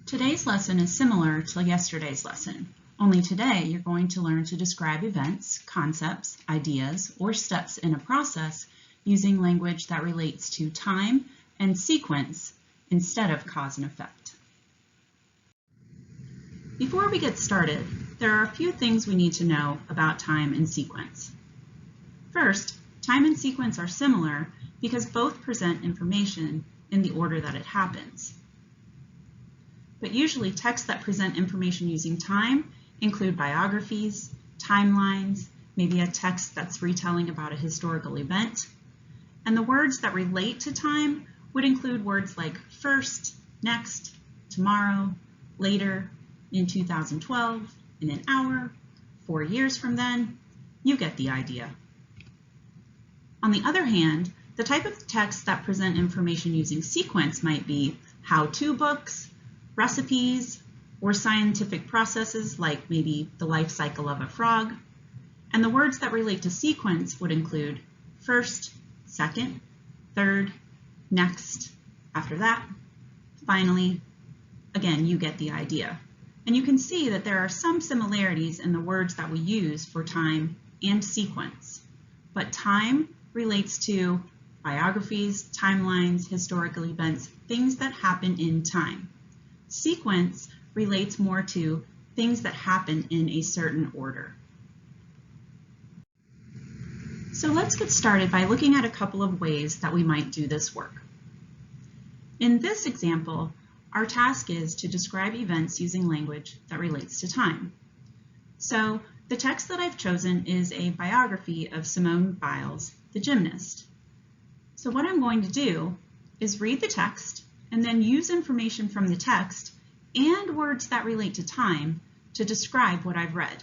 Today's lesson is similar to yesterday's lesson, only today you're going to learn to describe events, concepts, ideas, or steps in a process using language that relates to time and sequence instead of cause and effect. Before we get started, there are a few things we need to know about time and sequence. First, time and sequence are similar because both present information in the order that it happens. But usually texts that present information using time include biographies, timelines, maybe a text that's retelling about a historical event. And the words that relate to time would include words like first, next, tomorrow, later, in 2012, in an hour, 4 years from then. You get the idea. On the other hand, the type of texts that present information using sequence might be how-to books, recipes, or scientific processes like maybe the life cycle of a frog. And the words that relate to sequence would include first, second, third, next, after that, finally. Again, you get the idea. And you can see that there are some similarities in the words that we use for time and sequence. But time relates to biographies, timelines, historical events, things that happen in time. Sequence relates more to things that happen in a certain order. So let's get started by looking at a couple of ways that we might do this work. In this example, our task is to describe events using language that relates to time. So the text that I've chosen is a biography of Simone Biles, the gymnast. So what I'm going to do is read the text and then use information from the text and words that relate to time to describe what I've read.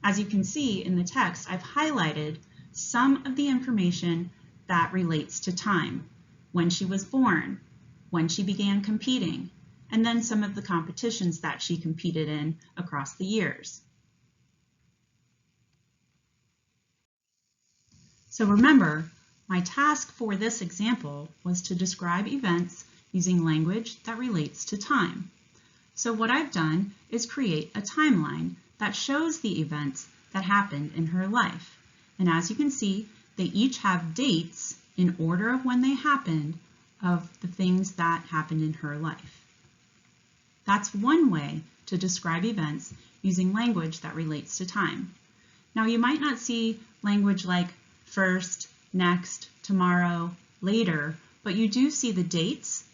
As you can see in the text, I've highlighted some of the information that relates to time, when she was born, when she began competing, and then some of the competitions that she competed in across the years. So remember, my task for this example was to describe events using language that relates to time. So what I've done is create a timeline that shows the events that happened in her life. And as you can see, they each have dates in order of when they happened of the things that happened in her life. That's one way to describe events using language that relates to time. Now you might not see language like first, next, tomorrow, later, but you do see the dates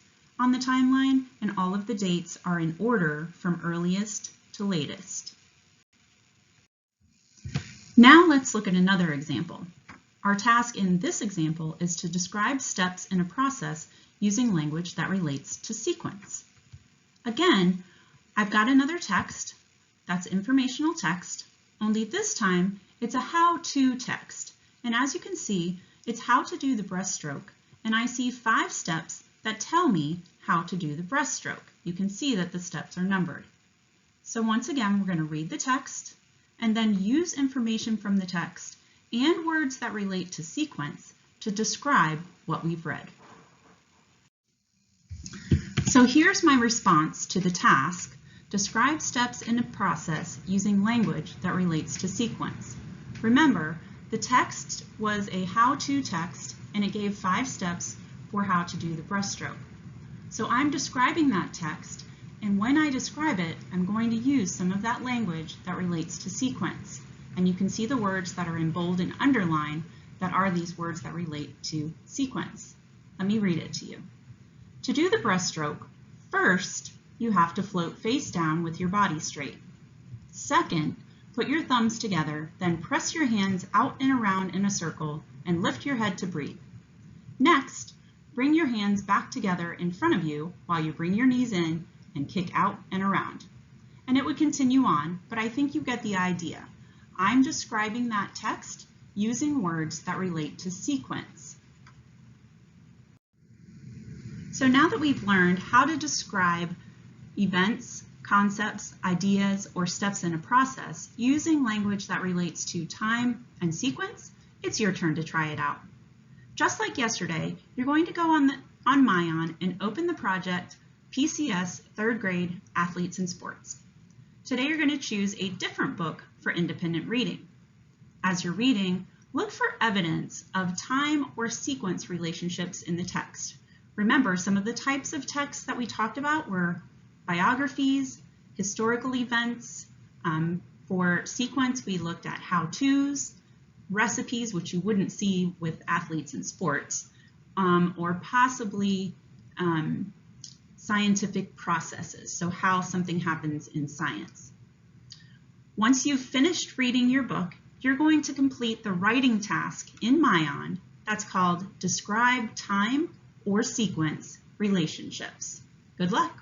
on the timeline, and all of the dates are in order from earliest to latest. Now let's look at another example. Our task in this example is to describe steps in a process using language that relates to sequence. Again, I've got another text that's informational text, only this time it's a how-to text. And as you can see, it's how to do the breaststroke, and I see 5 steps that tell me how to do the breaststroke. You can see that the steps are numbered. So once again, we're going to read the text and then use information from the text and words that relate to sequence to describe what we've read. So here's my response to the task, describe steps in a process using language that relates to sequence. Remember, the text was a how-to text and it gave 5 steps for how to do the breaststroke. So I'm describing that text, and when I describe it, I'm going to use some of that language that relates to sequence. And you can see the words that are in bold and underline that are these words that relate to sequence. Let me read it to you. To do the breaststroke, first, you have to float face down with your body straight. Second, put your thumbs together, then press your hands out and around in a circle and lift your head to breathe. Next, bring your hands back together in front of you while you bring your knees in and kick out and around. And it would continue on, but I think you get the idea. I'm describing that text using words that relate to sequence. So now that we've learned how to describe events, concepts, ideas, or steps in a process using language that relates to time and sequence, it's your turn to try it out. Just like yesterday, you're going to go on Mayan and open the project PCS 3rd grade Athletes and Sports. Today you're going to choose a different book for independent reading. As you're reading, look for evidence of time or sequence relationships in the text. Remember, some of the types of texts that we talked about were biographies, historical events. For sequence, we looked at how-tos, recipes, which you wouldn't see with athletes and sports, or possibly scientific processes, so how something happens in science. Once you've finished reading your book, you're going to complete the writing task in Mayan that's called Describe Time or Sequence Relationships. Good luck!